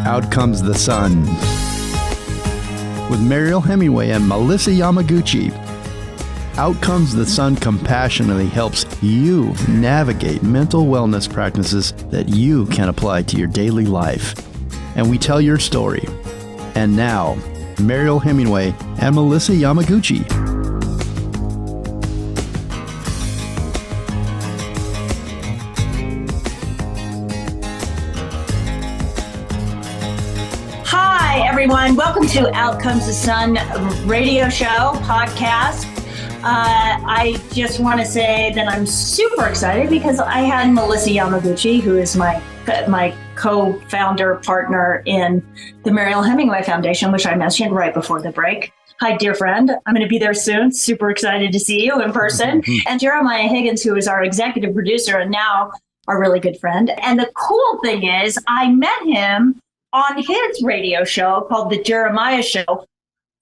Out Comes the Sun with Mariel Hemingway and Melissa Yamaguchi. Out Comes the Sun compassionately helps you navigate mental wellness practices that you can apply to your daily life. And we tell your story. And now, Mariel Hemingway and Melissa Yamaguchi. Hi, everyone. Welcome to Out Comes the Sun radio show podcast. I just want to say that I'm super excited because I had Melissa Yamaguchi, who is my co-founder partner in the Mariel Hemingway Foundation, which I mentioned right before the break. Hi, dear friend. I'm going to be there soon. Super excited to see you in person. And Jeremiah Higgins, who is our executive producer and now our really good friend. And the cool thing is I met him on his radio show called The Jeremiah Show,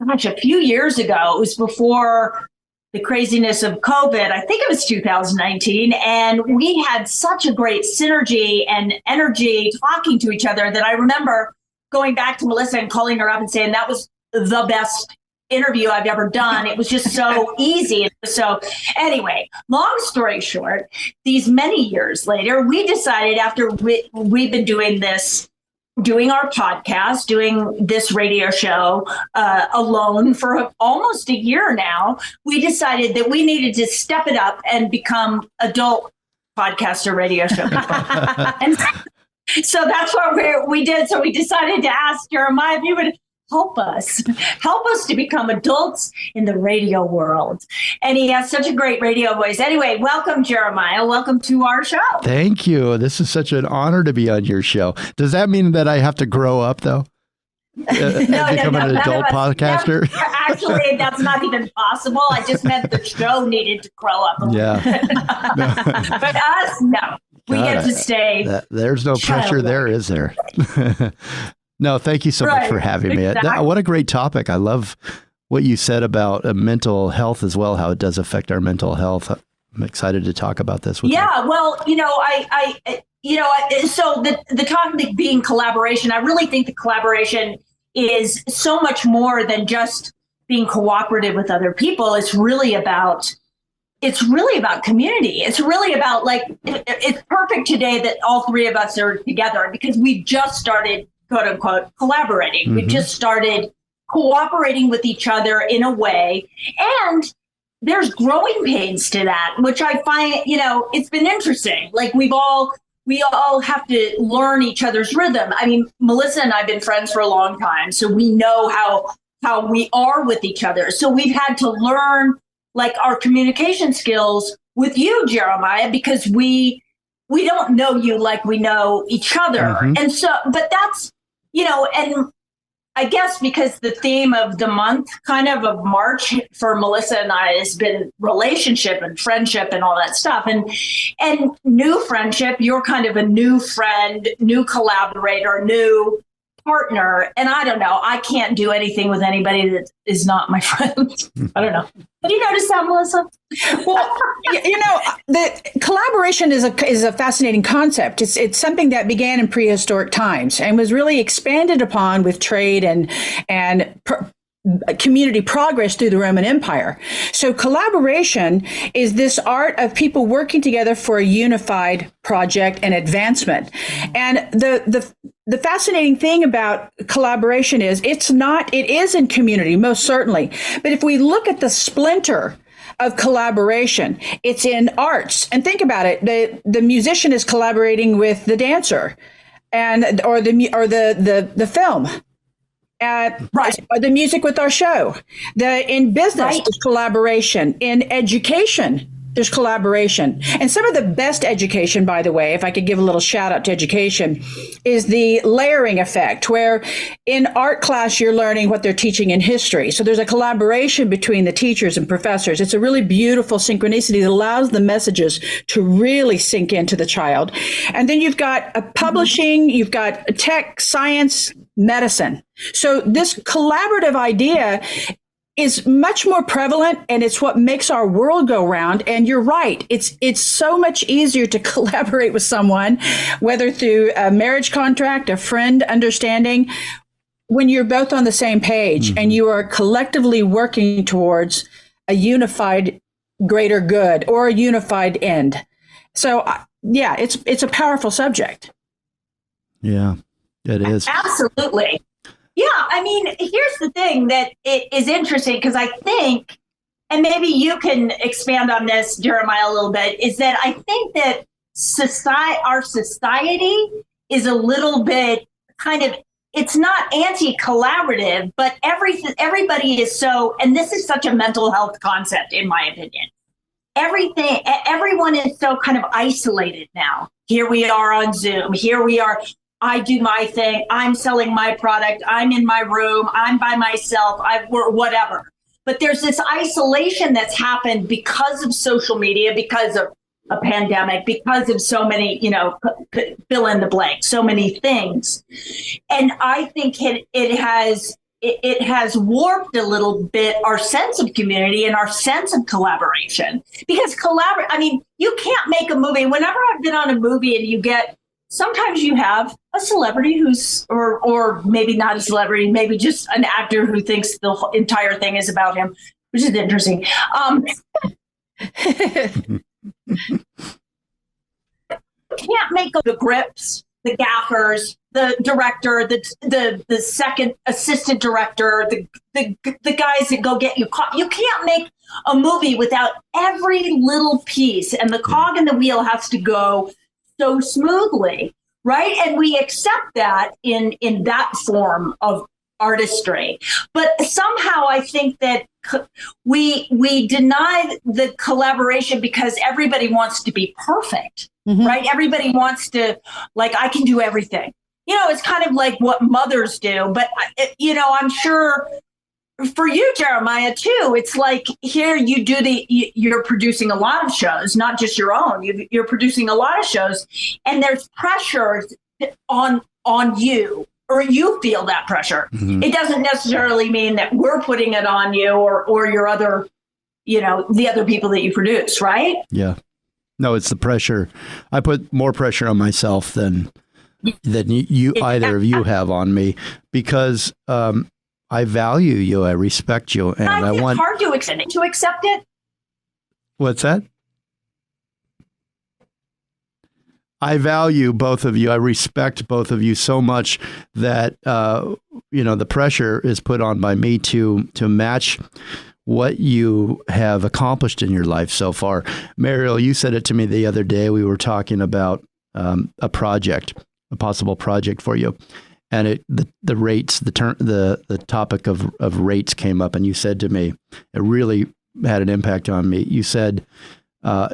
a few years ago. It was before the craziness of COVID. I think it was 2019. And we had such a great synergy and energy talking to each other that I remember going back to Melissa and calling her up and saying that was the best interview I've ever done. It was just so easy. So anyway, long story short, these many years later, we decided after we've been doing our podcast, doing this radio show alone for almost a year now, we decided that we needed to step it up and become adult podcaster radio show people. And so that's what we did. So we decided to ask Jeremiah if you would help us to become adults in the radio world. And he has such a great radio voice. Anyway, welcome, Jeremiah. Welcome to our show. Thank you. This is such an honor to be on your show. Does that mean that I have to grow up, though? Become an adult podcaster? Actually, that's not even possible. I just meant the show needed to grow up a little bit. But us, no. We get to stay. There's no pressure there, is there? No, thank you so much for having me. What a great topic. I love what you said about mental health as well, how it does affect our mental health. I'm excited to talk about this with you. Well, so the topic being collaboration, I really think the collaboration is so much more than just being cooperative with other people. It's really about community. It's really about, like, it's perfect today that all three of us are together because we just started, quote unquote, collaborating. Mm-hmm. We just started cooperating with each other in a way. And there's growing pains to that, which I find, it's been interesting. Like we all have to learn each other's rhythm. I mean, Melissa and I have been friends for a long time, so we know how we are with each other. So we've had to learn like our communication skills with you, Jeremiah, because we don't know you like we know each other. Mm-hmm. And so, but that's, and I guess because the theme of the month kind of March for Melissa and I has been relationship and friendship and all that stuff. And new friendship, you're kind of a new friend, new collaborator, new partner. And I don't know, I can't do anything with anybody that is not my friend. I don't know. Have you noticed that, Melissa? Well, the collaboration is a fascinating concept. It's something that began in prehistoric times and was really expanded upon with trade and community progress through the Roman Empire. So collaboration is this art of people working together for a unified project and advancement. And the fascinating thing about collaboration is it is in community, most certainly. But if we look at the splinter of collaboration, it's in arts. And think about it. The musician is collaborating with the dancer or the film. Or the music with our show. In business, there's collaboration. In education, there's collaboration. And some of the best education, by the way, if I could give a little shout out to education, is the layering effect, where in art class, you're learning what they're teaching in history. So there's a collaboration between the teachers and professors. It's a really beautiful synchronicity that allows the messages to really sink into the child. And then you've got publishing, you've got tech, science, medicine. So this collaborative idea is much more prevalent, and it's what makes our world go round. And you're right. It's so much easier to collaborate with someone, whether through a marriage contract, a friend understanding, when you're both on the same page and you are collectively working towards a unified greater good or a unified end. So yeah, it's a powerful subject. Yeah, it is. Absolutely. Yeah, I mean, here's the thing that is interesting, because I think, and maybe you can expand on this, Jeremiah, a little bit, is that I think that our society is a little bit kind of, it's not anti-collaborative, but everybody is so, and this is such a mental health concept, in my opinion. Everyone is so kind of isolated now. Here we are on Zoom. Here we are. I do my thing. I'm selling my product. I'm in my room. I'm by myself. Whatever. But there's this isolation that's happened because of social media, because of a pandemic, because of so many, fill in the blank, so many things. And I think it has warped a little bit our sense of community and our sense of collaboration. Because you can't make a movie. Whenever I've been on a movie and sometimes you have a celebrity who's, or maybe not a celebrity, maybe just an actor who thinks the entire thing is about him, which is interesting. Can't make the grips, the gaffers, the director, the second assistant director, the guys that go get you caught. You can't make a movie without every little piece, and the cog in the wheel has to go so smoothly, right? And we accept that in that form of artistry. But somehow I think that we deny the collaboration because everybody wants to be perfect, right? Everybody wants to, I can do everything. It's kind of like what mothers do. But, I'm sure for you, Jeremiah, too, it's like here you're producing a lot of shows, not just your own. You're producing a lot of shows, and there's pressure on you, or you feel that pressure. It doesn't necessarily mean that we're putting it on you or your other, the other people that you produce, right? Yeah. No, it's the pressure. I put more pressure on myself than you either of you have on me, because I value you, I respect you, and I want. It's hard to accept it. What's that? I value both of you. I respect both of you so much that the pressure is put on by me to match what you have accomplished in your life so far. Mariel, you said it to me the other day. We were talking about a possible project for you. And the rates, the topic of rates came up, and you said to me, it really had an impact on me. You said, I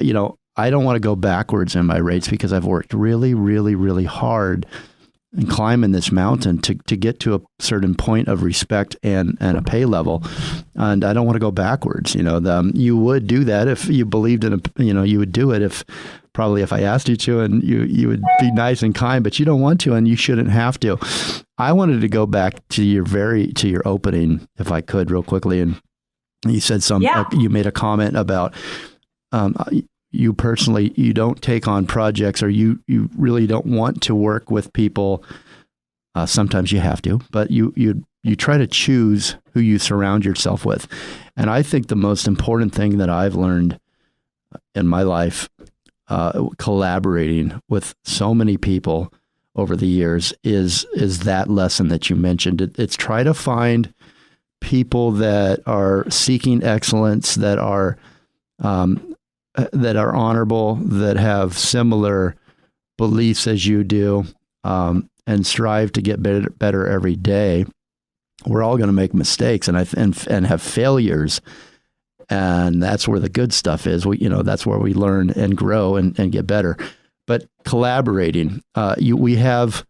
don't want to go backwards in my rates because I've worked really, really, really hard and climbing this mountain to get to a certain point of respect and a pay level, and I don't want to go backwards. You would do that if you believed in you would do it if I asked you to, and you would be nice and kind, but you don't want to, and you shouldn't have to. I wanted to go back to your opening, if I could, real quickly, and you said you made a comment about you personally, you don't take on projects, or you really don't want to work with people. Sometimes you have to, but you try to choose who you surround yourself with. And I think the most important thing that I've learned in my life, collaborating with so many people over the years, is that lesson that you mentioned. It's try to find people that are seeking excellence, that are honorable, that have similar beliefs as you do, and strive to get better every day. We're all going to make mistakes and have failures, and that's where the good stuff is. That's where we learn and grow and get better. But collaborating, we have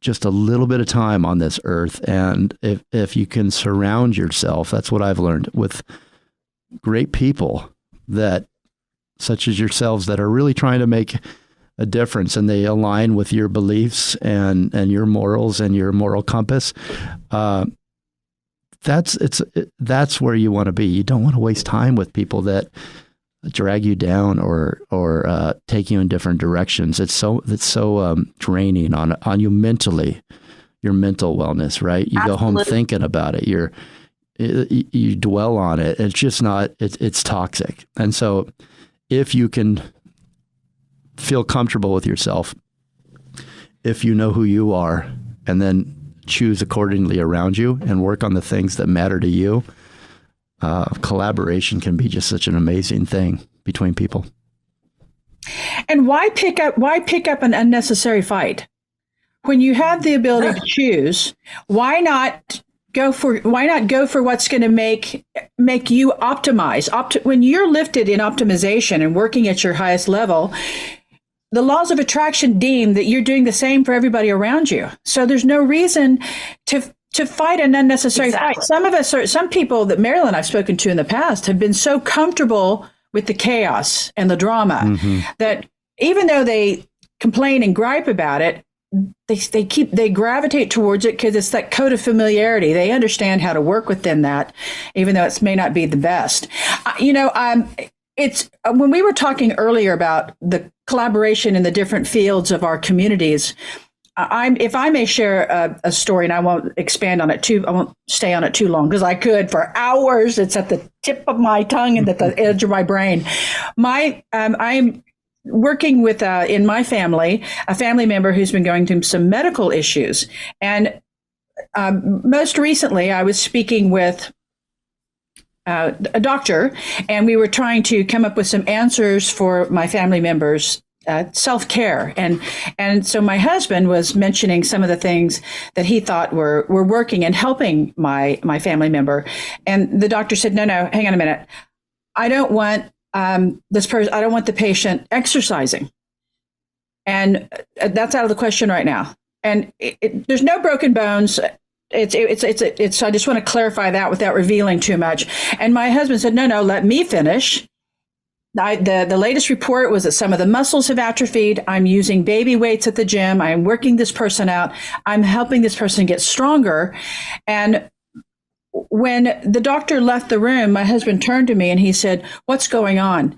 just a little bit of time on this earth, and if you can surround yourself, that's what I've learned, with great people such as yourselves, that are really trying to make a difference, and they align with your beliefs and your morals and your moral compass. that's where you want to be. You don't want to waste time with people that drag you down or take you in different directions. It's so draining on you mentally, your mental wellness, right? You Absolutely. go home thinking about it. You dwell on it. It's just not, it's toxic. And so if you can feel comfortable with yourself, if you know who you are, and then choose accordingly around you and work on the things that matter to you, collaboration can be just such an amazing thing between people. And why pick up an unnecessary fight? When you have the ability to choose, why not go for what's going to make you optimize? When you're lifted in optimization and working at your highest level, the laws of attraction deem that you're doing the same for everybody around you. So there's no reason to fight an unnecessary fight. Some people that Mariel and I've spoken to in the past have been so comfortable with the chaos and the drama that even though they complain and gripe about it, they gravitate towards it because it's that code of familiarity. They understand how to work within that, even though it may not be the best. It's when we were talking earlier about the collaboration in the different fields of our communities. If I may share a story, and I won't expand on it I won't stay on it too long because I could for hours. It's at the tip of my tongue and at the edge of my brain. I'm working with in my family a family member who's been going through some medical issues, and most recently I was speaking with a doctor, and we were trying to come up with some answers for my family members' self-care. And so my husband was mentioning some of the things that he thought were working and helping my family member. And the doctor said, no, hang on a minute. I don't want this person, I don't want the patient exercising. And that's out of the question right now. And there's no broken bones. It's. I just want to clarify that without revealing too much. And my husband said, no, let me finish. The latest report was that some of the muscles have atrophied. I'm using baby weights at the gym. I'm working this person out. I'm helping this person get stronger. And when the doctor left the room, my husband turned to me and he said, what's going on?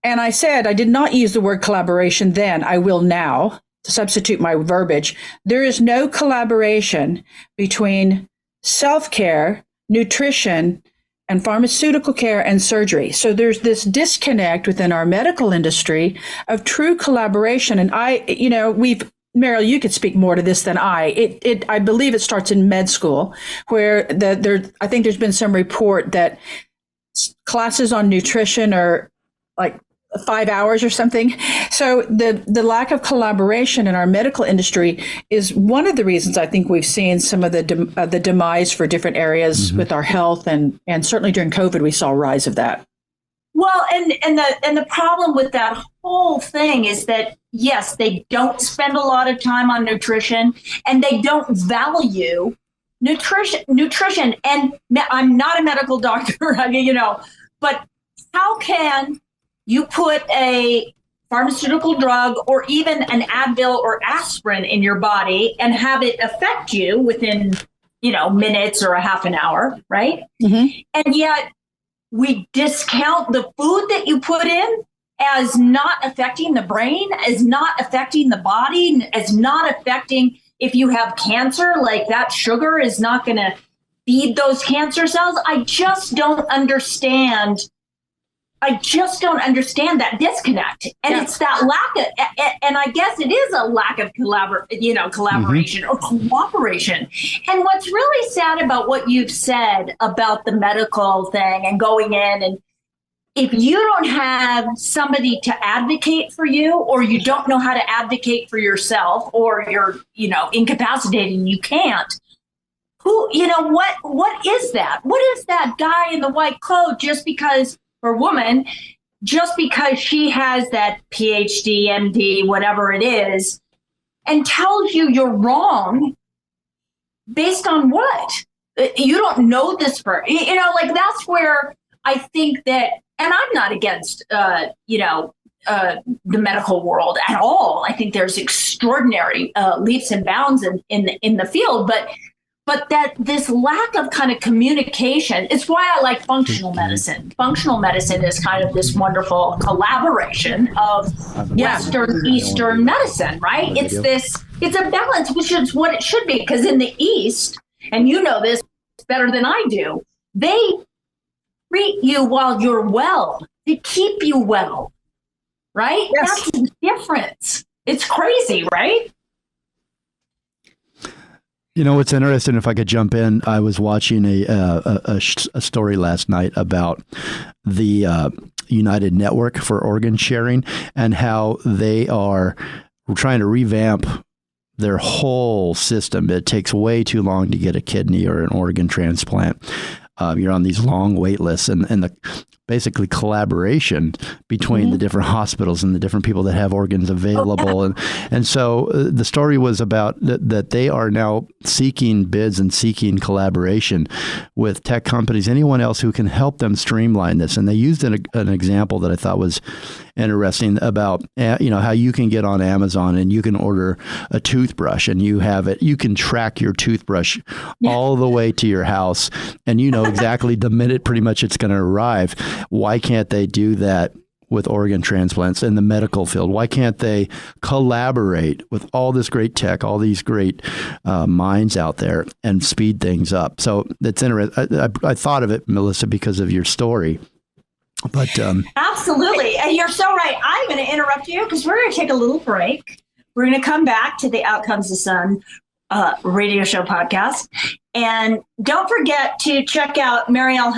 And I said, I did not use the word collaboration then. I will now. To substitute my verbiage, there is no collaboration between self-care, nutrition, and pharmaceutical care and surgery. So there's this disconnect within our medical industry of true collaboration. And Mariel, you could speak more to this than I. I believe it starts in med school, where I think there's been some report that classes on nutrition are like 5 hours or something. So the lack of collaboration in our medical industry is one of the reasons I think we've seen some of the demise for different areas with our health, and certainly during COVID we saw a rise of that. Well, and the problem with that whole thing is that yes, they don't spend a lot of time on nutrition, and they don't value nutrition. And I'm not a medical doctor, but how can you put a pharmaceutical drug or even an Advil or aspirin in your body and have it affect you within, minutes or a half an hour, right? And yet we discount the food that you put in as not affecting the brain, as not affecting the body, as not affecting if you have cancer, like that sugar is not going to feed those cancer cells. I just don't understand that disconnect. And it's that lack of, and I guess it is a lack of collaboration or cooperation. And what's really sad about what you've said about the medical thing and going in, and if you don't have somebody to advocate for you, or you don't know how to advocate for yourself, or you're, incapacitated and you can't, what is that? What is that guy in the white coat or woman, just because she has that PhD, MD, whatever it is, and tells you you're wrong based on what? You don't know this person. That's where I think that, and I'm not against, the medical world at all. I think there's extraordinary leaps and bounds in the field, but but that this lack of kind of communication, it's why I like functional medicine. Functional medicine is kind of this wonderful collaboration of Western, Eastern medicine, right? It's a balance, which is what it should be. Because in the East, and you know this better than I do, they treat you while you're well. They keep you well, right? Yes. That's the difference. It's crazy, right? You know, what's interesting, if I could jump in, I was watching a story last night about the United Network for Organ Sharing and how they are trying to revamp their whole system. It takes way too long to get a kidney or an organ transplant. You're on these long wait lists, and the basically collaboration between the different hospitals and the different people that have organs available. And so the story was about that they are now seeking bids and seeking collaboration with tech companies, anyone else who can help them streamline this. And they used an example that I thought was interesting about, how you can get on Amazon and you can order a toothbrush and you can track your toothbrush all the way to your house, and you know exactly the minute pretty much it's going to arrive. Why can't they do that with organ transplants in the medical field? Why can't they collaborate with all this great tech, all these great minds out there, and speed things up? So it's interesting. I thought of it, Melissa, because of your story. But absolutely. And you're so right. I'm going to interrupt you because we're going to take a little break. We're going to come back to the Outcomes of Sun radio show podcast. And don't forget to check out Mariel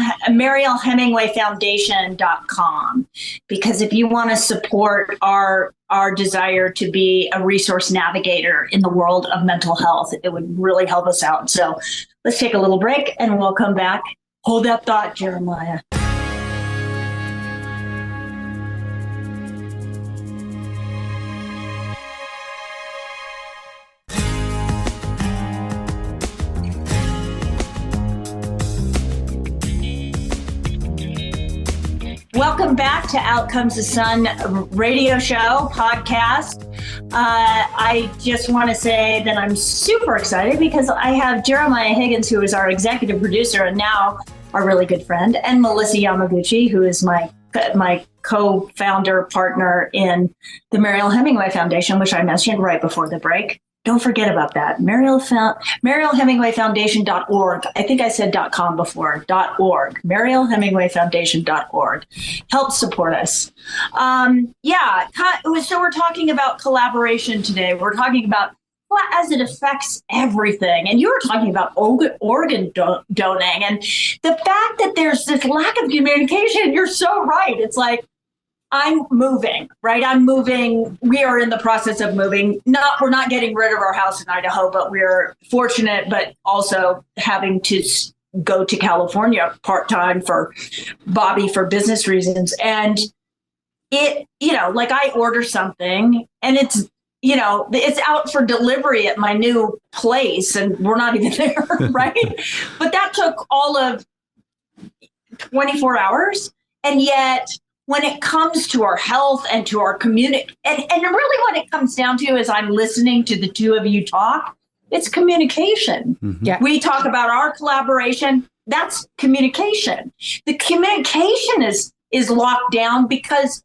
Hemingway Foundation.com, because if you want to support our desire to be a resource navigator in the world of mental health, it would really help us out. So let's take a little break and we'll come back. Hold that thought, Jeremiah. Welcome back to Outcomes of Sun radio show podcast. I just want to say that I'm super excited because I have Jeremiah Higgins, who is our executive producer and now our really good friend, and Melissa Yamaguchi, who is my co-founder partner in the Mariel Hemingway Foundation, which I mentioned right before the break. Don't forget about that. Mariel Hemingway Foundation.org. I think I said .com before. .org. Mariel Hemingway Foundation.org. Help support us. So we're talking about collaboration today. We're talking about as it affects everything. And you were talking about organ donating. And the fact that there's this lack of communication, you're so right. It's like, I'm moving, right? I'm moving. We are in the process of moving. We're not getting rid of our house in Idaho, but we're fortunate, but also having to go to California part-time for Bobby for business reasons. And it, like I order something and it's out for delivery at my new place and we're not even there, right? But that took all of 24 hours. And yet, when it comes to our health and to our community, and really what it comes down to is I'm listening to the two of you talk, it's communication. Mm-hmm. Yeah. We talk about our collaboration. That's communication. The communication is locked down because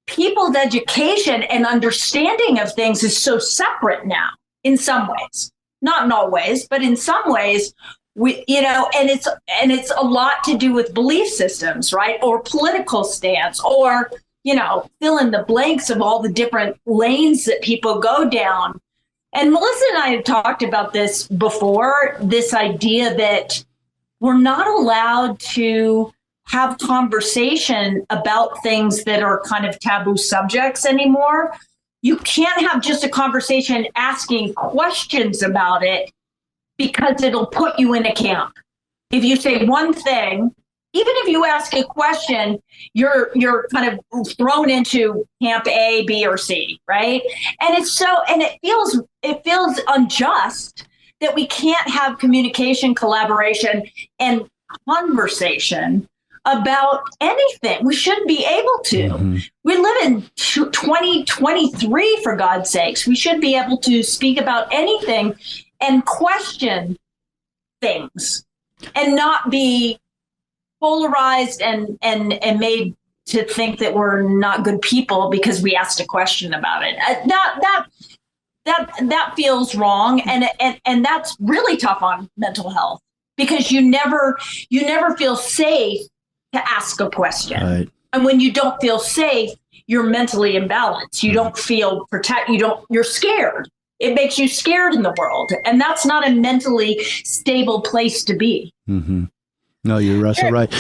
people's education and understanding of things is so separate now in some ways, not in all ways, but in some ways. And it's a lot to do with belief systems, right? Or political stance, or, fill in the blanks of all the different lanes that people go down. And Melissa and I have talked about this before, this idea that we're not allowed to have conversation about things that are kind of taboo subjects anymore. You can't have just a conversation asking questions about it, because it'll put you in a camp. If you say one thing, even if you ask a question, you're kind of thrown into camp A, B, or C, right? And it feels unjust that we can't have communication, collaboration, and conversation about anything. We shouldn't be able to. Mm-hmm. We live in 2023, for God's sakes. We should be able to speak about anything and question things and not be polarized and made to think that we're not good people because we asked a question about it. That feels wrong, and that's really tough on mental health because you never feel safe to ask a question. Right. And when you don't feel safe, you're mentally imbalanced. You don't feel you're scared. It makes you scared in the world. And that's not a mentally stable place to be. Mm-hmm. No, you're so right.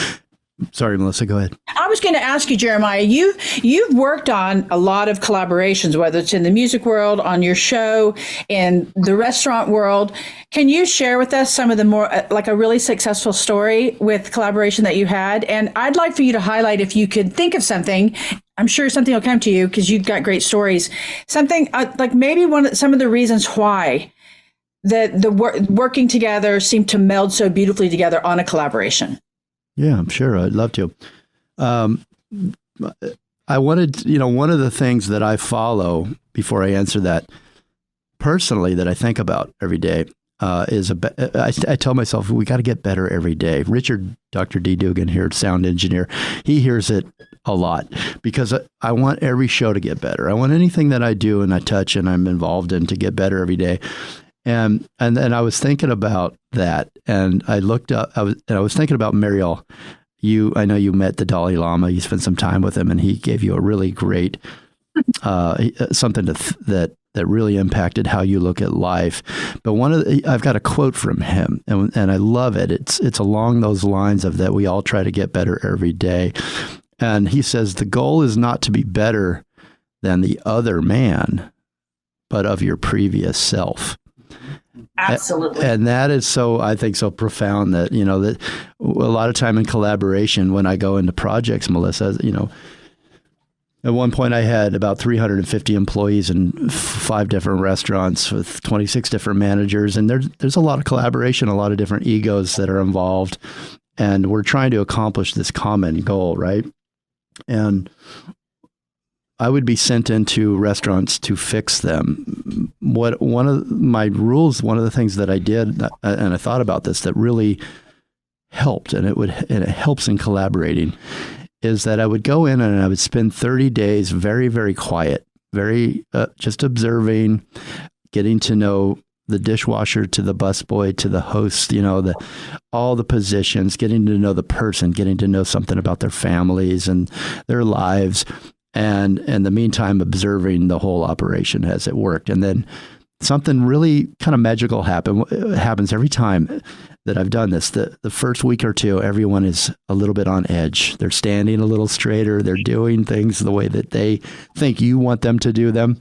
Sorry, Melissa, go ahead. I was going to ask you, Jeremiah, you've worked on a lot of collaborations, whether it's in the music world, on your show, in the restaurant world. Can you share with us some of the more, like a really successful story with collaboration that you had? And I'd like for you to highlight, if you could think of something, I'm sure something will come to you because you've got great stories, something like maybe some of the reasons why the working together seemed to meld so beautifully together on a collaboration. Yeah, I'm sure. I'd love to. I wanted, one of the things that I follow before I answer that personally that I think about every day is I tell myself, we got to get better every day. Richard, Dr. D. Dugan here, sound engineer, he hears it a lot because I want every show to get better. I want anything that I do and I touch and I'm involved in to get better every day. And then I was thinking about that, and I looked up. I was thinking about Mariel. I know you met the Dalai Lama. You spent some time with him, and he gave you a really great something that really impacted how you look at life. But I've got a quote from him, and I love it. It's along those lines of that we all try to get better every day. And he says the goal is not to be better than the other man, but of your previous self. Absolutely. And that is I think so profound that, that a lot of time in collaboration, when I go into projects, Melissa, at one point I had about 350 employees in 5 different restaurants with 26 different managers. And there's a lot of collaboration, a lot of different egos that are involved. And we're trying to accomplish this common goal, right? And I would be sent into restaurants to fix them. One of my rules, one of the things that I did, and I thought about this, that really helped, and it helps in collaborating, is that I would go in and I would spend 30 days very, very quiet, very just observing, getting to know the dishwasher to the busboy to the host, all the positions, getting to know the person, getting to know something about their families and their lives. And in the meantime, observing the whole operation as it worked. And then something really kind of magical happens every time that I've done this. The first week or two, everyone is a little bit on edge. They're standing a little straighter. They're doing things the way that they think you want them to do them.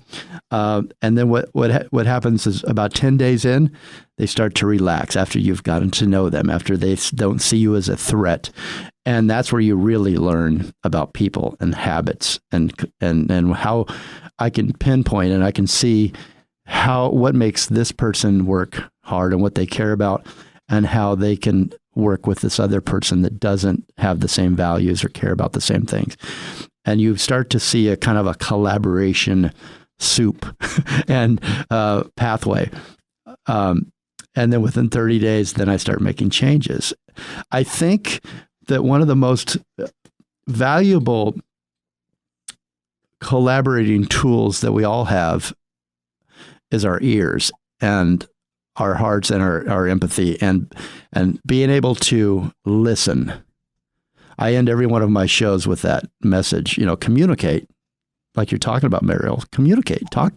And then what happens is about 10 days in, they start to relax after you've gotten to know them, after they don't see you as a threat. And that's where you really learn about people and habits and how I can pinpoint and I can see what makes this person work hard and what they care about and how they can work with this other person that doesn't have the same values or care about the same things. And you start to see a kind of a collaboration soup and pathway. And then within 30 days, then I start making changes. I think that one of the most valuable collaborating tools that we all have is our ears and our hearts and our empathy and being able to listen. I end every one of my shows with that message, communicate, like you're talking about, Mariel. Communicate, talk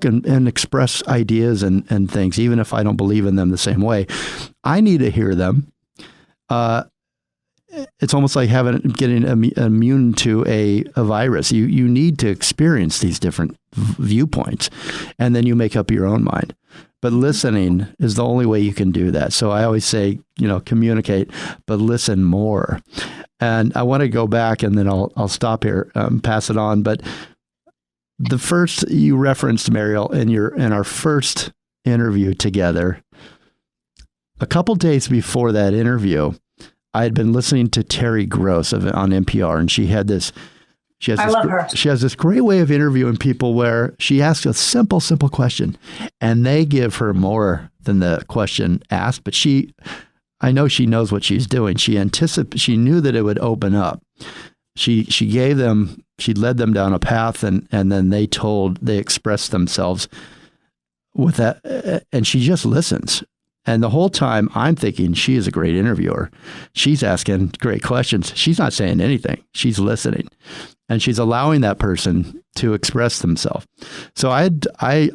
and express ideas and things, even if I don't believe in them the same way. I need to hear them. It's almost like getting immune to a virus. You need to experience these different viewpoints, and then you make up your own mind. But listening is the only way you can do that. So I always say, communicate, but listen more. And I want to go back, and then I'll stop here, pass it on. But the first you referenced, Mariel, in our first interview together, a couple days before that interview, I had been listening to Terry Gross on NPR, and she had this I love her. She has this great way of interviewing people where she asks a simple question and they give her more than the question asked. But I know she knows what she's doing. She knew that it would open up. She led them down a path and then they expressed themselves with that. And she just listens. And the whole time I'm thinking she is a great interviewer. She's asking great questions. She's not saying anything. She's listening. And she's allowing that person to express themselves. So I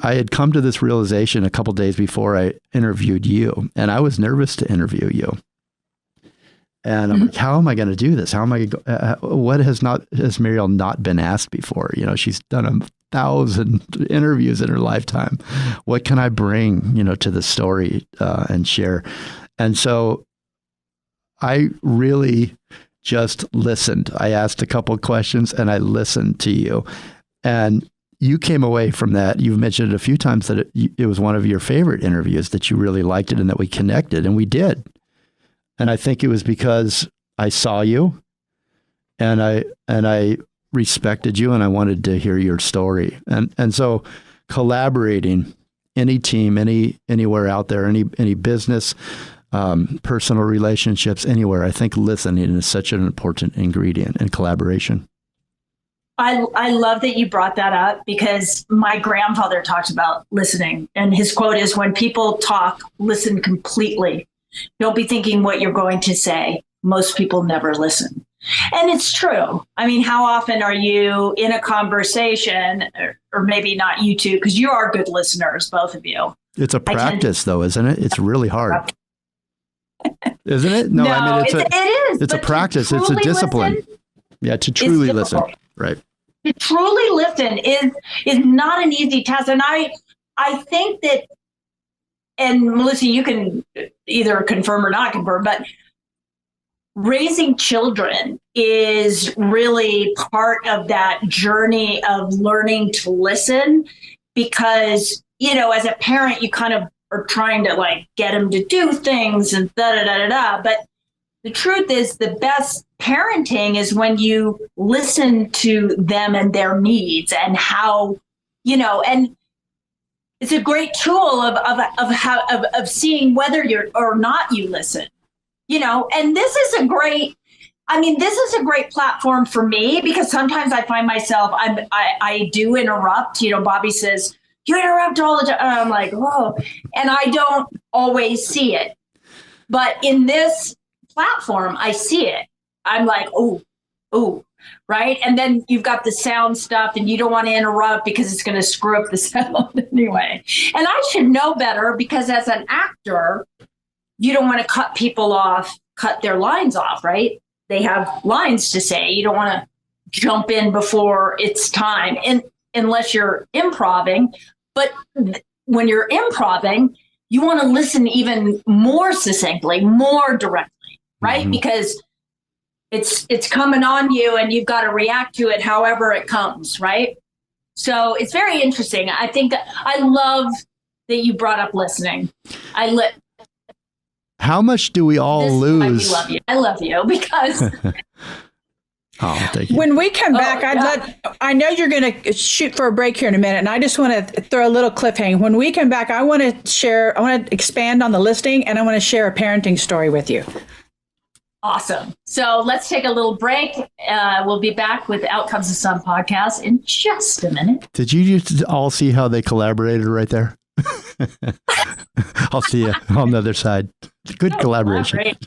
had come to this realization a couple of days before I interviewed you, and I was nervous to interview you. And I'm like, how am I going to do this? How am I? What has Mariel not been asked before? You know, she's done 1,000 interviews in her lifetime. What can I bring, to the story and share? And so I really just listened. I asked a couple of questions and I listened to you. And you came away from that. You've mentioned it a few times that it was one of your favorite interviews, that you really liked it and that we connected, and we did. And I think it was because I saw you and I respected you and I wanted to hear your story. And so collaborating, any team, anywhere out there, any business, personal relationships, anywhere, I think listening is such an important ingredient in collaboration. I love that you brought that up, because my grandfather talks about listening, and his quote is, when people talk, listen completely. Don't be thinking what you're going to say. Most people never listen. And it's true. I mean, how often are you in a conversation, or maybe not you two, because you are good listeners, both of you. It's a practice though, isn't it? It's really hard. Isn't it? No, I mean, it is. It's a practice. It's a discipline. Yeah, to truly listen. Right. To truly listen is not an easy task. And I think that, and Melissa, you can either confirm or not confirm, but raising children is really part of that journey of learning to listen, because, as a parent, you kind of are trying to get them to do things and but the truth is, the best parenting is when you listen to them and their needs and how, and it's a great tool of seeing whether you're or not you listen, and this is a great platform for me, because sometimes I find myself, I do interrupt. Bobby says, you interrupt all the time. And I'm like, whoa. And I don't always see it. But in this platform, I see it. I'm like, oh, right? And then you've got the sound stuff, and you don't want to interrupt because it's going to screw up the sound anyway. And I should know better, because as an actor, you don't want to cut their lines off, right? They have lines to say. You don't want to jump in before it's time, unless you're improving. But when you're improving, you want to listen even more succinctly, more directly, right? Mm-hmm. Because it's coming on you, and you've got to react to it however it comes, right? So it's very interesting. I think that I love that you brought up listening. How much do we all lose? I love you because. Oh, thank you. When we come back, I know you're going to shoot for a break here in a minute, and I just want to throw a little cliffhanger. When we come back, I want to expand on the listening, and I want to share a parenting story with you. Awesome. So let's take a little break. We'll be back with Outcomes of Sun podcast in just a minute. Did you just all see how they collaborated right there? I'll see you on the other side. Good collaboration.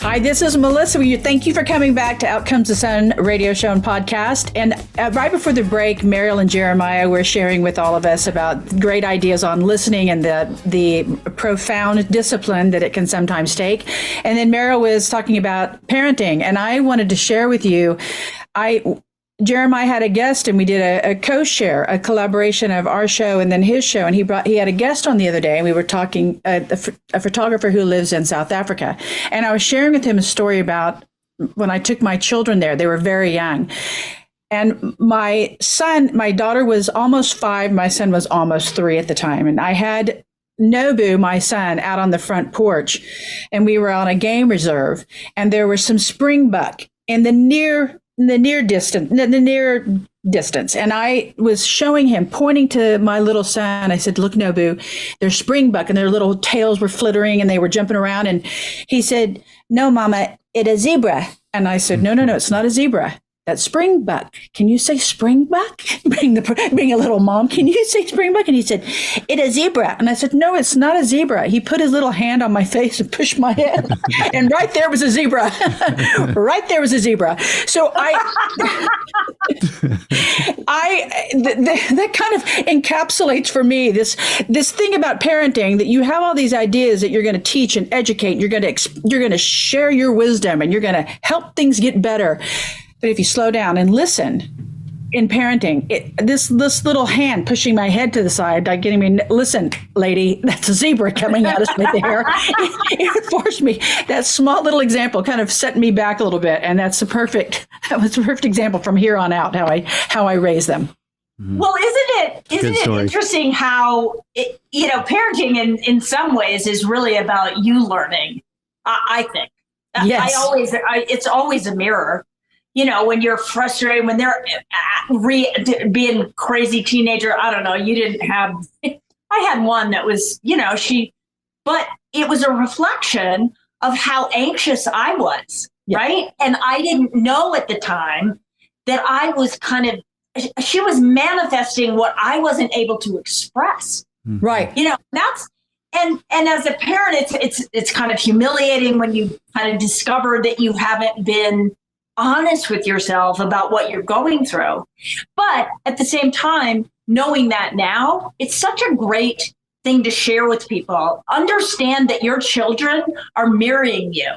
Hi, this is Melissa. Thank you for coming back to Outcomes of Sun radio show and podcast. And right before the break, Mariel and Jeremiah were sharing with all of us about great ideas on listening and the profound discipline that it can sometimes take. And then Mariel was talking about parenting. And I wanted to share with you, Jeremiah had a guest, and we did a co-share, a collaboration of our show and then his show. And he had a guest on the other day, and we were talking, a photographer who lives in South Africa. And I was sharing with him a story about when I took my children there. They were very young. And my daughter was almost 5. My son was almost 3 at the time. And I had Nobu, my son, out on the front porch, and we were on a game reserve, and there was some springbuck in the near distance. And I was showing him, pointing to my little son. I said, "Look, Nobu, there's springbuck," and their little tails were flittering and they were jumping around. And he said, "No, Mama, it's a zebra." And I said, No, it's not a zebra. That's springbuck. Can you say springbuck? Being a little mom, can you say springbuck? And he said, "It's a zebra." And I said, "No, it's not a zebra." He put his little hand on my face and pushed my head. And right there was a zebra. Right there was a zebra. So that kind of encapsulates for me this thing about parenting, that you have all these ideas that you're going to teach and educate. You're going to share your wisdom, and you're going to help things get better. But if you slow down and listen in parenting, this little hand pushing my head to the side, like getting me, "Listen, lady, that's a zebra coming at us right there." It forced me. That small little example kind of set me back a little bit. And that was a perfect example from here on out, how I raise them. Well, isn't it interesting how, parenting in some ways is really about you learning, I think. Yes. It's always a mirror. When you're frustrated, when they're being crazy teenager, I don't know, I had one that was, but it was a reflection of how anxious I was, right? And I didn't know at the time that I was she was manifesting what I wasn't able to express. Right. That's, and as a parent, it's kind of humiliating when you kind of discover that you haven't been honest with yourself about what you're going through. But at the same time, knowing that now, it's such a great thing to share with people. Understand that your children are mirroring you.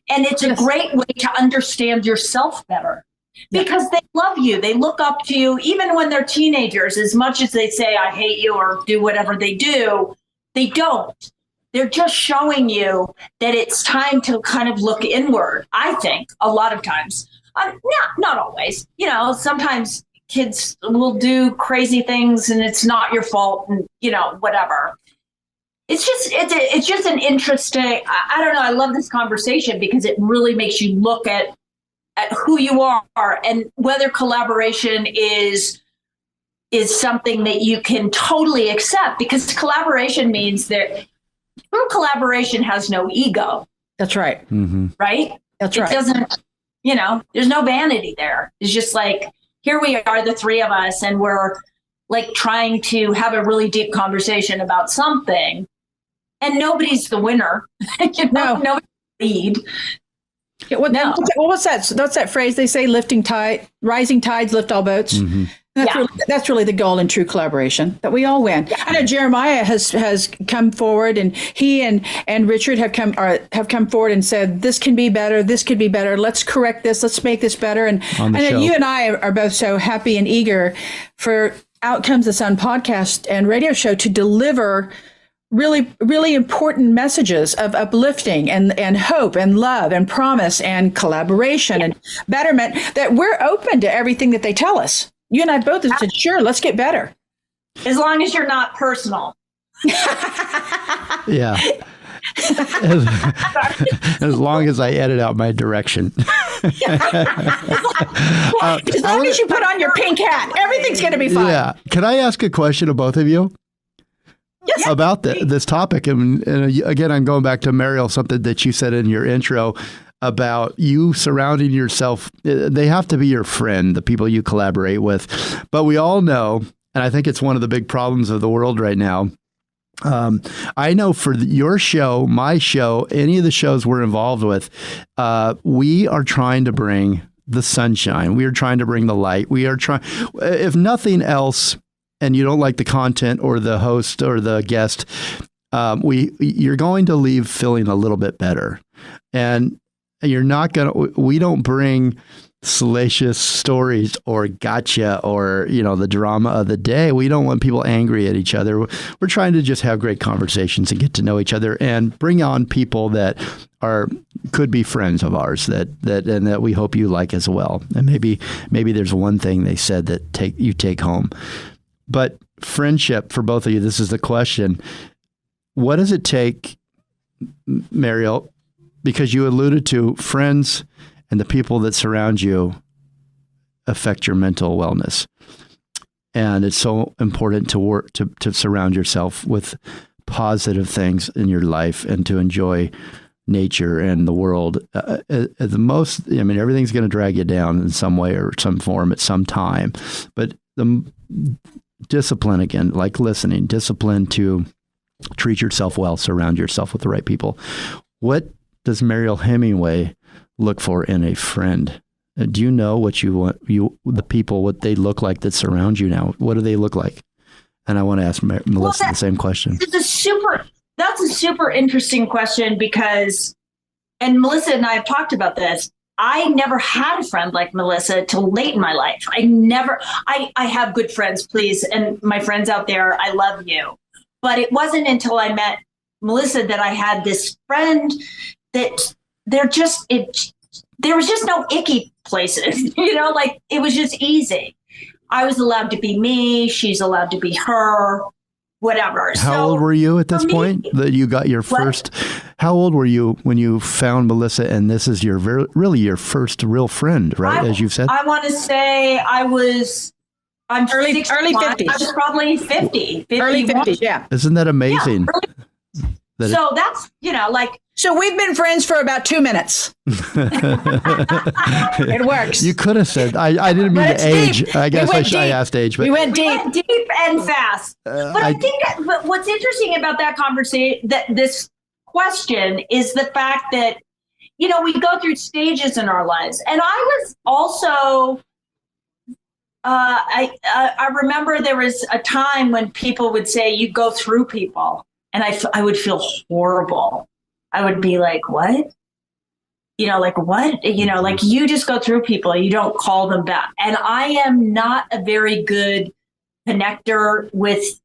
And it's a great way to understand yourself better, because they love you. They look up to you, even when they're teenagers. As much as they say, "I hate you," or do whatever they do, they don't. They're just showing you that it's time to kind of look inward, I think, a lot of times. Not always. Sometimes kids will do crazy things and it's not your fault, and, whatever. It's just an interesting, I don't know, I love this conversation because it really makes you look at who you are and whether collaboration is something that you can totally accept, because collaboration means that true collaboration has no ego. That's right. Mm-hmm. Right? That's right. It doesn't, there's no vanity there. It's just like, here we are, the three of us, and we're like trying to have a really deep conversation about something, and nobody's the winner. Nobody's the lead. Yeah, what's that? That's that phrase they say: rising tides lift all boats. Mm-hmm. That's really the goal in true collaboration, that we all win. I know Jeremiah has come forward, and he and Richard have come forward and said, "This can be better. This could be better. Let's correct this. Let's make this better." And I know you and I are both so happy and eager for Outcomes the Sun podcast and radio show to deliver really, really important messages of uplifting and hope and love and promise and collaboration and betterment, that we're open to everything that they tell us. You and I both have said, "Sure, let's get better." As long as you're not personal. Yeah. As long as I edit out my direction. As long as you put on your pink hat, everything's going to be fine. Yeah. Can I ask a question of both of you? Yes. About this topic? And again, I'm going back to Mariel, something that you said in your intro about you surrounding yourself. They have to be your friend, the people you collaborate with. But we all know, and I think it's one of the big problems of the world right now. I know for your show, my show, any of the shows we're involved with, we are trying to bring the sunshine. We are trying to bring the light. We are trying, if nothing else, and you don't like the content or the host or the guest, you're going to leave feeling a little bit better. And you're not going to, we don't bring salacious stories or gotcha or, the drama of the day. We don't want people angry at each other. We're trying to just have great conversations and get to know each other and bring on people that could be friends of ours that we hope you like as well. And maybe there's one thing they said that you take home. But friendship for both of you, this is the question. What does it take, Mariel? Because you alluded to friends and the people that surround you affect your mental wellness. And it's so important to work to surround yourself with positive things in your life and to enjoy nature and the world. Everything's going to drag you down in some way or some form at some time. But the discipline, again, like listening, discipline to treat yourself well, surround yourself with the right people. What does Mariel Hemingway look for in a friend? Do you know what you want, the people, what they look like that surround you now? What do they look like? And I want to ask Melissa the same question. That's a super interesting question because, and Melissa and I have talked about this, I never had a friend like Melissa till late in my life. I have good friends, please. And my friends out there, I love you. But it wasn't until I met Melissa that I had this friend that there was just no icky places, it was just easy. I was allowed to be me. She's allowed to be her, whatever. How old were you at this point that you got your first? How old were you when you found Melissa? And this is really your first real friend, right? As you've said. I want to say I'm early 50s. I was probably 50. Early 50s, yeah. Isn't that amazing? Yeah, so that's, So we've been friends for about 2 minutes. It works. You could have said, I didn't mean to age. Deep. I guess I asked age. But we went deep and fast. But I think what's interesting about that conversation, this question, is the fact that, we go through stages in our lives. And I was also... I remember there was a time when people would say you go through people, and I would feel horrible. I would be like, what? What? You just go through people. You don't call them back. And I am not a very good connector with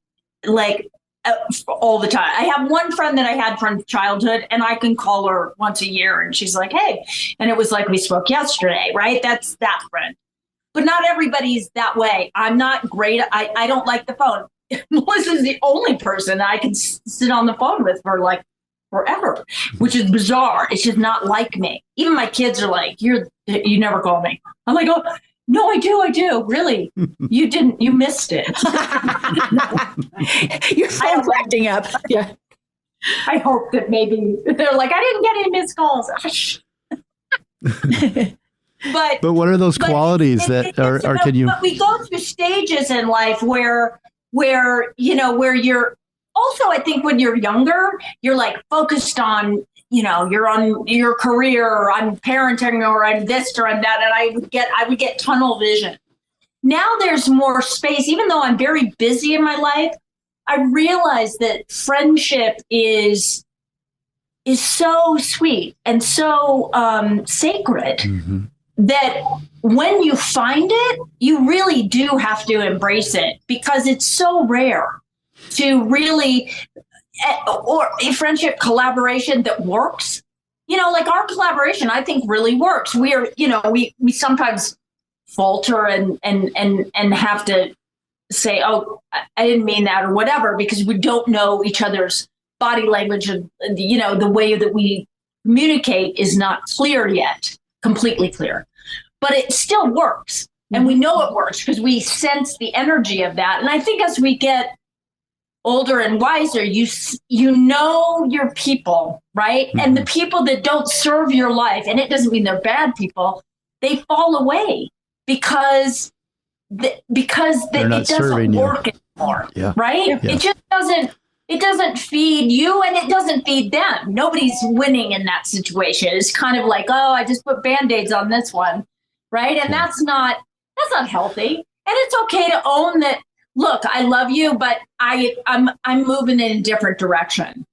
all the time. I have one friend that I had from childhood, and I can call her once a year, and she's like, hey, and it was like we spoke yesterday, right? That's that friend. But not everybody's that way. I'm not great. I don't like the phone. Melissa's the only person I can sit on the phone with for forever, which is bizarre. It's just not like me. Even my kids are like, you never call me. I'm like, oh, no, I do. Really? You didn't, you missed it. Your phone's acting up. Yeah. I hope that maybe they're like, I didn't get any missed calls. But what are those qualities that can you? But we go through stages in life where you're also, I think when you're younger, you're focused on, you're on your career, or I'm parenting, or I'm this or I'm that. And I would get tunnel vision. Now there's more space, even though I'm very busy in my life. I realize that friendship is so sweet and so sacred. Mm-hmm. That when you find it, you really do have to embrace it, because it's so rare to really, or a friendship collaboration that works. Our collaboration, I think, really works. We are, we sometimes falter and have to say, oh, I didn't mean that, or whatever, because we don't know each other's body language, and the way that we communicate is not clear yet. Completely clear, but it still works, and we know it works because we sense the energy of that. And I think as we get older and wiser, you know your people, right? Mm-hmm. And the people that don't serve your life, and it doesn't mean they're bad people, they fall away because it doesn't work anymore, right? Yeah. It just doesn't. It doesn't feed you, and it doesn't feed them. Nobody's winning in that situation. It's kind of like, oh, I just put Band-Aids on this one, right? And that's not healthy. And it's okay to own that. Look, I love you, but I'm moving in a different direction.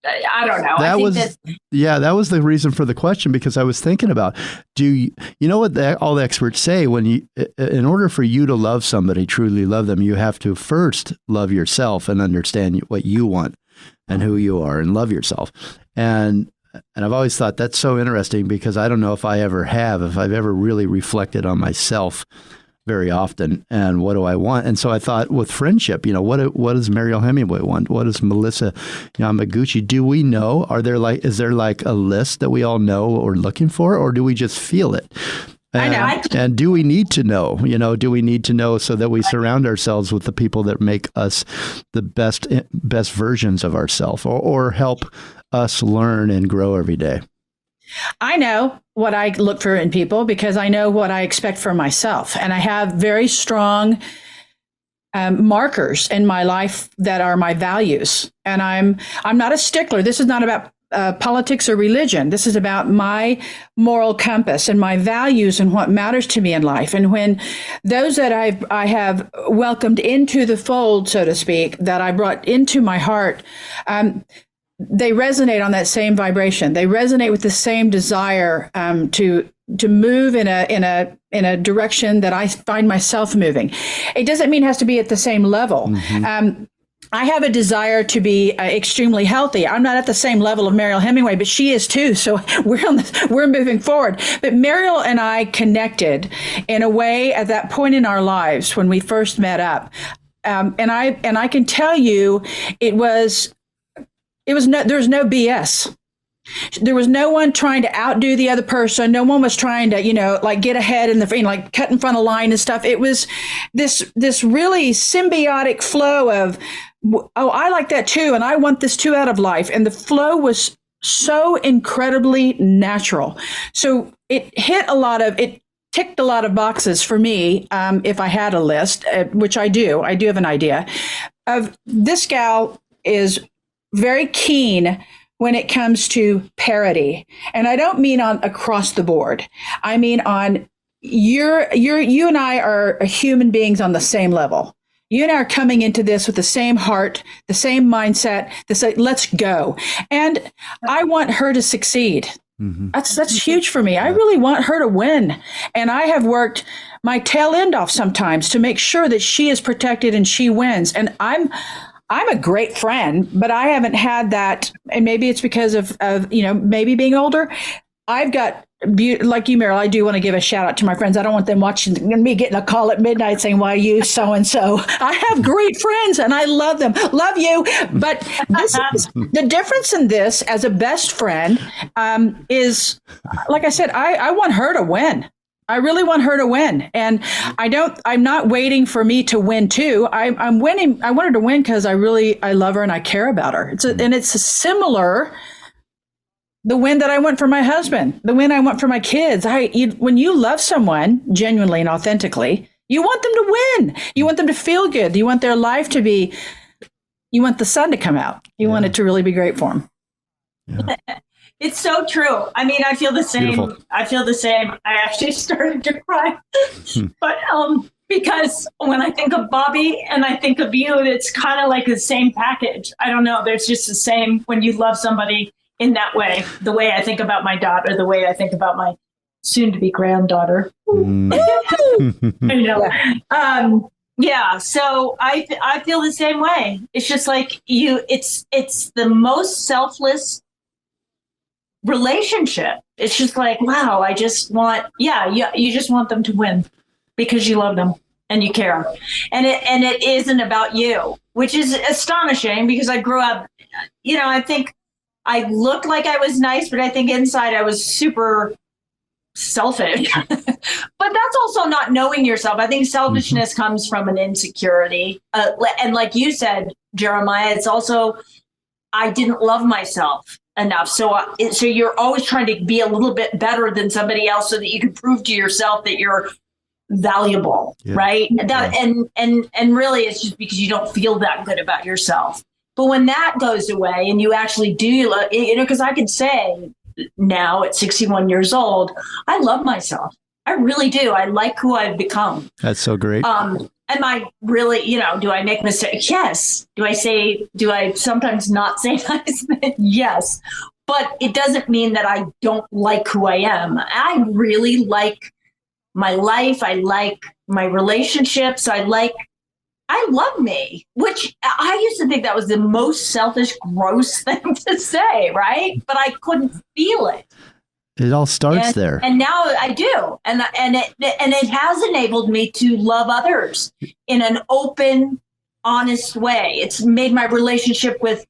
I don't know. That was the reason for the question, because I was thinking about, you know what all the experts say, in order for you to love somebody, truly love them, you have to first love yourself and understand what you want and who you are and love yourself. And I've always thought that's so interesting, because I don't know if I've ever really reflected on myself very often, and what do I want? And so I thought, with friendship, what does Mariel Hemingway want? What does Melissa Yamaguchi? Do we know? Is there like a list that we all know what we're looking for, or do we just feel it? I know. And do we need to know? Do we need to know so that we surround ourselves with the people that make us the best versions of ourselves, or help us learn and grow every day? I know what I look for in people, because I know what I expect for myself. And I have very strong markers in my life that are my values. And I'm not a stickler. This is not about politics or religion. This is about my moral compass and my values and what matters to me in life. And when those that I have welcomed into the fold, so to speak, that I brought into my heart, they resonate on that same vibration. They resonate with the same desire to move in a direction that I find myself moving. It doesn't mean it has to be at the same level. Mm-hmm. I have a desire to be extremely healthy. I'm not at the same level of Mariel Hemingway, but she is too. So we're moving forward. But Mariel and I connected in a way at that point in our lives when we first met up, and I can tell you, there was no BS. There was no one trying to outdo the other person. No one was trying to, like get ahead in like cut in front of line and stuff. It was this really symbiotic flow of, oh, I like that too, and I want this too out of life. And the flow was so incredibly natural. So it ticked a lot of boxes for me. If I had a list, which I do have an idea of. This gal is very keen when it comes to parity. And I don't mean on across the board. I mean on you and I are human beings on the same level. You and I are coming into this with the same heart, the same mindset, let's go. And I want her to succeed. Mm-hmm. That's huge for me. I really want her to win. And I have worked my tail end off sometimes to make sure that she is protected and she wins. And I'm a great friend, but I haven't had that. And maybe it's because of maybe being older. I've got, like you, Mariel, I do want to give a shout out to my friends. I don't want them watching me getting a call at midnight saying, why you so-and-so. I have great friends and I love them. Love you. But this is, the difference in this as a best friend is, like I said, I want her to win. I really want her to win. And I'm not waiting for me to win too. I'm winning. I want her to win because I love her and I care about her. It's a similar, the win that I want for my husband, the win I want for my kids. When you love someone genuinely and authentically, you want them to win. You want them to feel good. You want their life to be, you want the sun to come out. You want it to really be great for them. Yeah. It's so true. I mean, I feel the same. Beautiful. I feel the same. I actually started to cry, but because when I think of Bobby and I think of you, it's kind of like the same package. I don't know. There's just the same when you love somebody in that way. The way I think about my daughter, the way I think about my soon-to-be granddaughter. I know. Yeah. So I feel the same way. It's just like you. It's the most selfless relationship. It's just like, wow, I just want, you just want them to win because you love them and you care. And it isn't about you, which is astonishing because I grew up, I think I looked like I was nice, but I think inside I was super selfish. But that's also not knowing yourself. I think selfishness comes from an insecurity. And like you said, Jeremiah, it's also, I didn't love myself enough. So you're always trying to be a little bit better than somebody else so that you can prove to yourself that you're valuable, right? And really it's just because you don't feel that good about yourself. But when that goes away and you actually do, because I could say now at 61 years old, I love myself. I really do. I like who I've become. That's so great. am I really, do I make mistakes? Yes. Do I sometimes not say nice things? Yes. But it doesn't mean that I don't like who I am. I really like my life. I like my relationships. I love me, which I used to think that was the most selfish, gross thing to say, right? But I couldn't feel it. It all starts there. And now I do. And it has enabled me to love others in an open, honest way. It's made my relationship with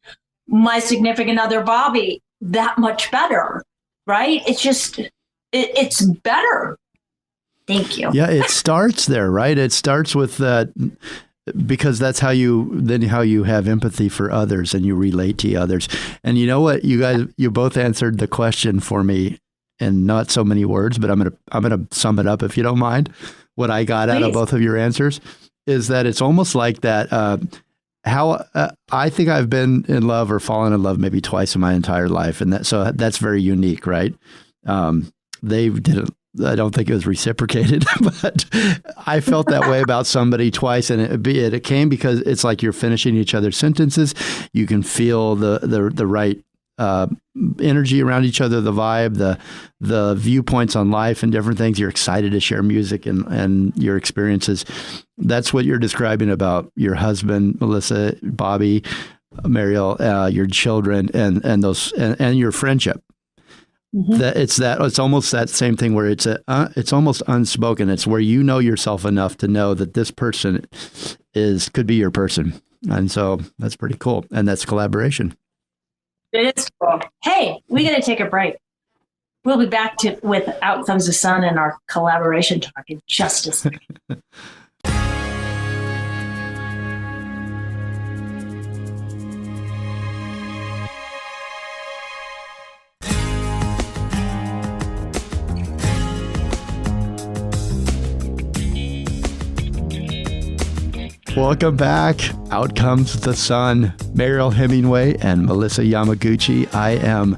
my significant other, Bobby, that much better, right? It's just, it's better. Thank you. Yeah, it starts there, right? It starts with that, because that's how you have empathy for others and you relate to others. And you know what? You both answered the question for me in not so many words, but I'm gonna sum it up if you don't mind. What I got out of both of your answers is that it's almost like that. I think I've been in love or fallen in love maybe twice in my entire life, and that's very unique, right? They didn't. I don't think it was reciprocated, but I felt that way about somebody twice, and it came because it's like you're finishing each other's sentences. You can feel the right energy around each other, the vibe, the viewpoints on life and different things. You're excited to share music and your experiences. That's what you're describing about your husband, Melissa, Bobby, Mariel, your children, and your friendship. Mm-hmm. It's almost that same thing where it's almost unspoken. It's where you know yourself enough to know that this person could be your person. And so that's pretty cool. And that's collaboration. It is cool. Hey, we got to take a break. We'll be back with Out Comes the Sun and our collaboration talk in just a second. Welcome back. Out Comes the Sun. Mariel Hemingway and Melissa Yamaguchi. I am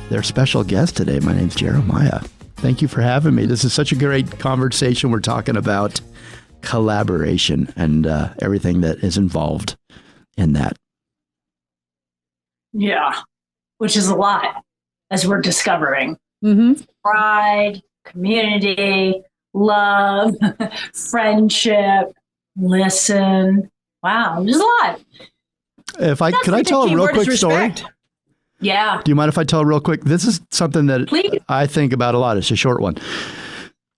their special guest today. My name's Jeremiah. Thank you for having me. This is such a great conversation. We're talking about collaboration and everything that is involved in that. Yeah, which is a lot, as we're discovering. Mm-hmm. Pride, community, love, friendship. Listen. Wow, there's a lot. Could I tell a real quick story? Yeah. Do you mind if I tell a real quick? This is something that Please. I think about a lot. It's a short one.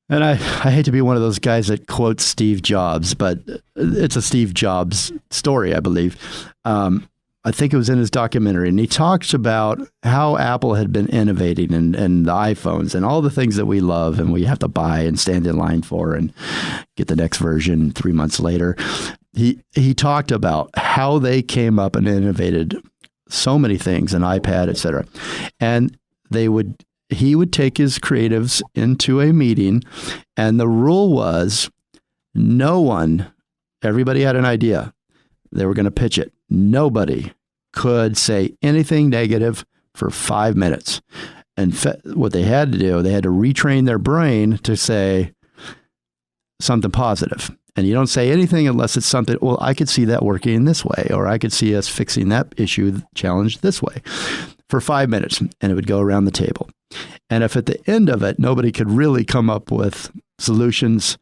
And I hate to be one of those guys that quotes Steve Jobs, but it's a Steve Jobs story, I believe. I think it was in his documentary, and he talks about how Apple had been innovating and the iPhones and all the things that we love and we have to buy and stand in line for and get the next version 3 months later. He talked about how they came up and innovated so many things, an iPad, et cetera. And he would take his creatives into a meeting, and the rule was everybody had an idea. They were going to pitch it. Nobody could say anything negative for 5 minutes. And what they had to do, they had to retrain their brain to say something positive. And you don't say anything unless it's something, well, I could see that working in this way, or I could see us fixing that issue, challenge this way, for 5 minutes. And it would go around the table. And if at the end of it, nobody could really come up with solutions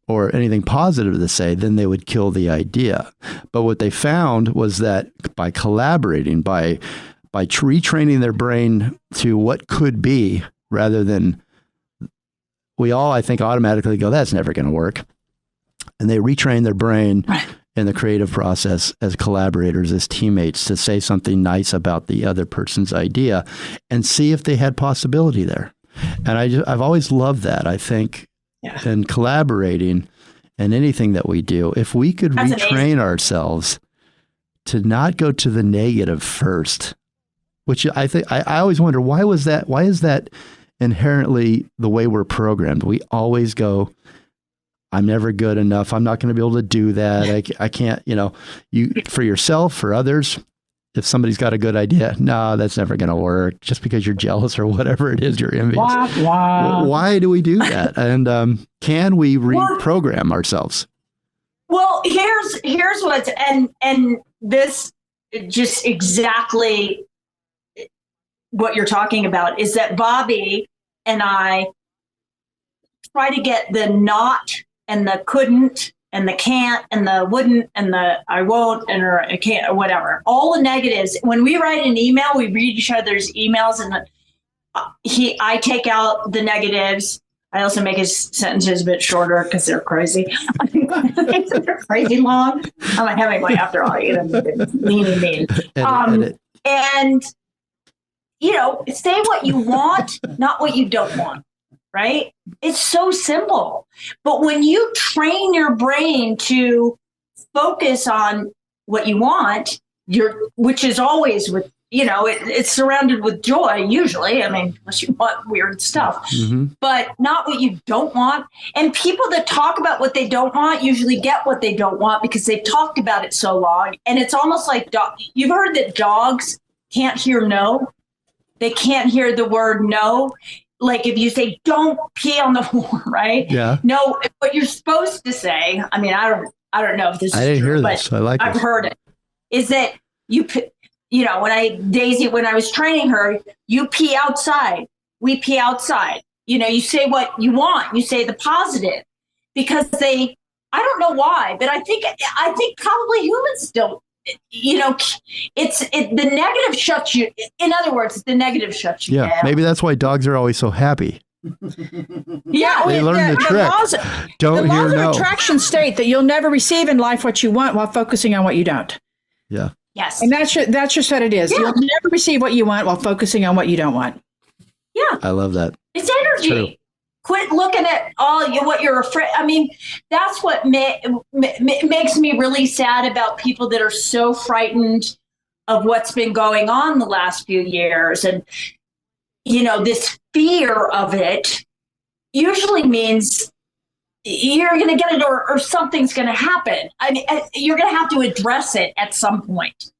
or anything positive to say, then they would kill the idea. But what they found was that by collaborating, by retraining their brain to what could be, rather than we all, I think, automatically go, that's never going to work. And they retrain their brain in the creative process as collaborators, as teammates, to say something nice about the other person's idea and see if they had possibility there. And I've always loved that. I think in collaborating and anything that we do, if we could retrain ourselves to not go to the negative first, which I think I always wonder, why is that inherently the way we're programmed? We always go, I'm never good enough. I'm not going to be able to do that. I can't, you for yourself, for others. If somebody's got a good idea, no, that's never going to work, just because you're jealous or whatever it is, you're envious. Wow. Why do we do that? And can we reprogram ourselves? Well, here's what's and this just exactly what you're talking about is that Bobby and I try to get the not and the couldn't and the can't and the wouldn't and the I won't and or I can't or whatever. All the negatives. When we write an email, we read each other's emails and I take out the negatives. I also make his sentences a bit shorter because they're crazy. They're crazy long. I'm like Hemingway after all. You know, mean. Edit. And, you know, say what you want, not what you don't want, right? It's so simple. But when you train your brain to focus on what you want, which is always with, you know, it's surrounded with joy, usually. I mean, unless you want weird stuff, but not what you don't want. And people that talk about what they don't want usually get what they don't want because they've talked about it so long. And it's almost like you've heard that dogs can't hear no. They can't hear the word no. Like if you say, don't pee on the floor, right? Yeah. No, what you're supposed to say, I mean, I don't know if this is I didn't true, hear but this. I like I've this. heard it, is that you know, when I was training her, you pee outside, we pee outside. You know, you say what you want, you say the positive, because I don't know why, but I think probably humans don't, you know, the negative shuts you. In other words, the negative shuts you down. Maybe that's why dogs are always so happy. Yeah, they learn the trick. Don't hear no. The laws of attraction state that you'll never receive in life what you want while focusing on what you don't. Yeah. Yes. And that's just what it is. Yeah. You'll never receive what you want while focusing on what you don't want. Yeah. I love that. It's energy. Quit looking at what you're afraid. I mean, that's what makes me really sad about people that are so frightened of what's been going on the last few years. And, you know, this fear of it usually means you're going to get it or something's going to happen. I mean, you're going to have to address it at some point.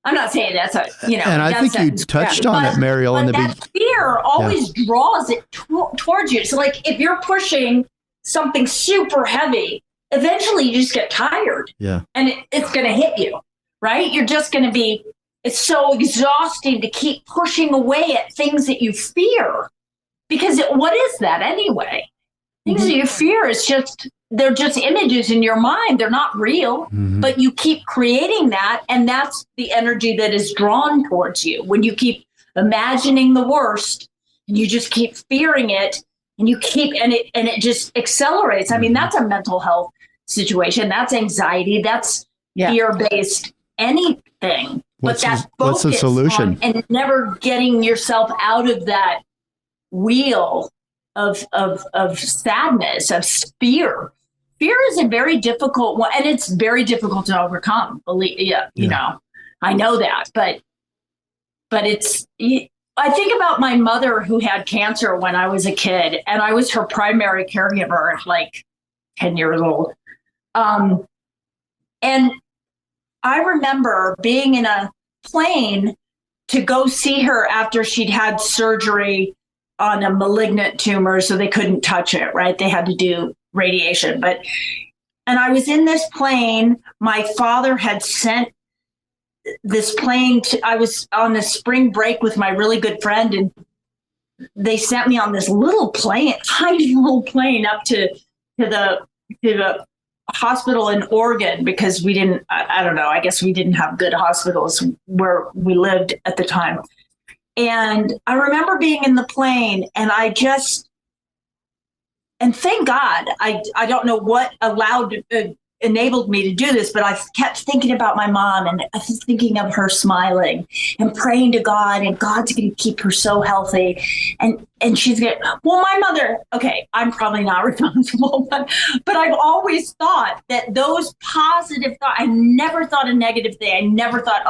I'm not saying that's And I think you touched on it, Mariel, in the beginning. Fear always draws it towards you. So, like, if you're pushing something super heavy, eventually you just get tired. Yeah. And it's going to hit you, right? You're just going to be. It's so exhausting to keep pushing away at things that you fear, because what is that anyway? Things that you fear they're just images in your mind. They're not real, but you keep creating that. And that's the energy that is drawn towards you. When you keep imagining the worst and you just keep fearing it and it just accelerates. I mean, that's a mental health situation. That's anxiety. That's fear-based anything. What's the solution? And never getting yourself out of that wheel of sadness, of fear. Fear is a very difficult one, and it's very difficult to overcome. You know, I know that, but I think about my mother who had cancer when I was a kid, and I was her primary caregiver at like 10 years old. And I remember being in a plane to go see her after she'd had surgery on a malignant tumor, so they couldn't touch it, right? They had to do radiation. And I was in this plane. My father had sent this plane I was on a spring break with my really good friend, and they sent me on this little plane, tiny little plane up to the hospital in Oregon, because we didn't, I don't know, I guess we didn't have good hospitals where we lived at the time. And I remember being in the plane, and and thank God, I don't know what enabled me to do this, but I kept thinking about my mom, and I was thinking of her smiling and praying to God, and God's going to keep her so healthy. And she's going to, my mother, okay, I'm probably not responsible, but I've always thought that those positive thoughts, I never thought a negative thing. I never thought,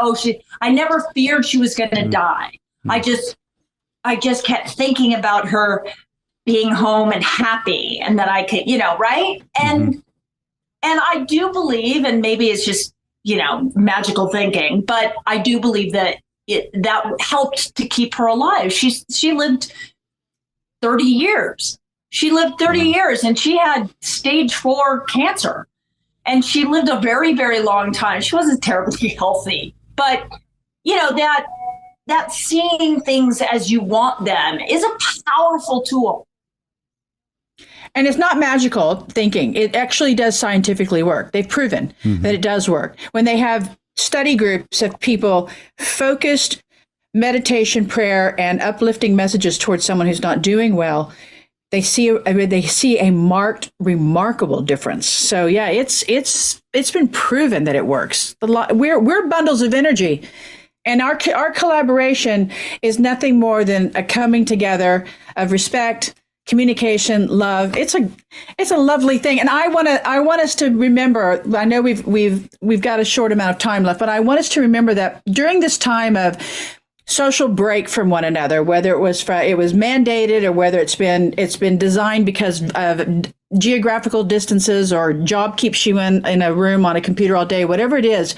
I never feared she was going to die. I just kept thinking about her being home and happy, and that I could, right? And I do believe, and maybe it's just, magical thinking, but I do believe that that helped to keep her alive. She lived 30 years. She lived 30 years, and she had stage 4 cancer. and she lived a very, very long time. She wasn't terribly healthy, but that seeing things as you want them is a powerful tool. And it's not magical thinking. It actually does scientifically work. They've proven that it does work. When they have study groups of people focused meditation, prayer, and uplifting messages towards someone who's not doing well, they see a marked, remarkable difference. So yeah, it's been proven that it works. We're bundles of energy. And our collaboration is nothing more than a coming together of respect, communication, love. It's a lovely thing. And I want us to remember, I know we've got a short amount of time left, but I want us to remember that during this time of social break from one another, whether it was mandated or whether it's been designed because of geographical distances or job keeps you in a room on a computer all day, whatever it is,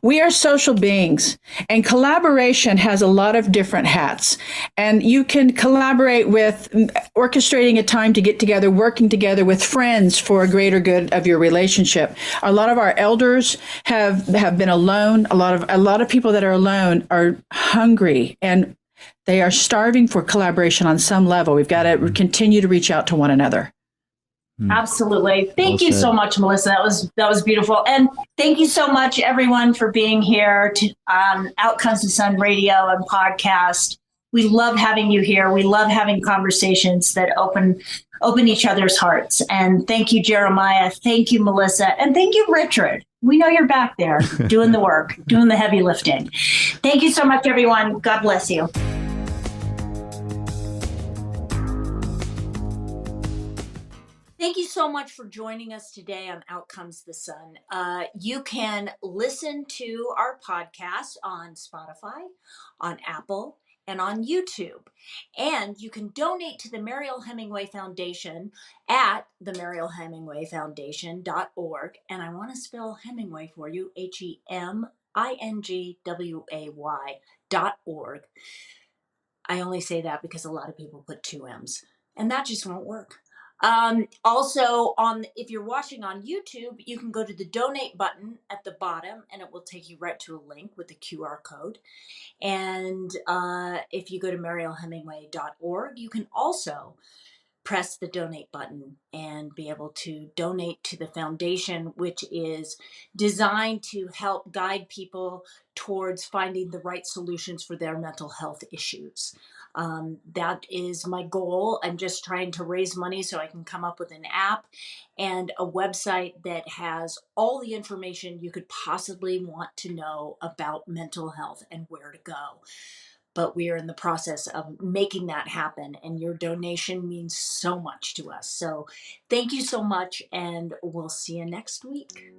we are social beings, and collaboration has a lot of different hats. And you can collaborate with orchestrating a time to get together, working together with friends for a greater good of your relationship. A lot of our elders have been alone. A lot of people that are alone are hungry, and they are starving for collaboration on some level. We've got to continue to reach out to one another. Absolutely. Thank you so much, Melissa. That was beautiful. And thank you so much, everyone, for being here to Out Comes the Sun Radio and podcast. We love having you here. We love having conversations that open each other's hearts. And thank you, Jeremiah. Thank you, Melissa. And thank you, Richard. We know you're back there doing the work, doing the heavy lifting. Thank you so much, everyone. God bless you. Thank you so much for joining us today on Out Comes the Sun. You can listen to our podcast on Spotify, on Apple, and on YouTube. And you can donate to the Mariel Hemingway Foundation at the marielhemingwayfoundation.org. And I want to spell Hemingway for you, HEMINGWAY.org. I only say that because a lot of people put 2 M's, and that just won't work. Also, if you're watching on YouTube, you can go to the donate button at the bottom and it will take you right to a link with the QR code. And if you go to marielhemingway.org, you can also press the donate button and be able to donate to the foundation, which is designed to help guide people towards finding the right solutions for their mental health issues. That is my goal. I'm just trying to raise money so I can come up with an app and a website that has all the information you could possibly want to know about mental health and where to go. But we are in the process of making that happen, and your donation means so much to us. So thank you so much, and we'll see you next week.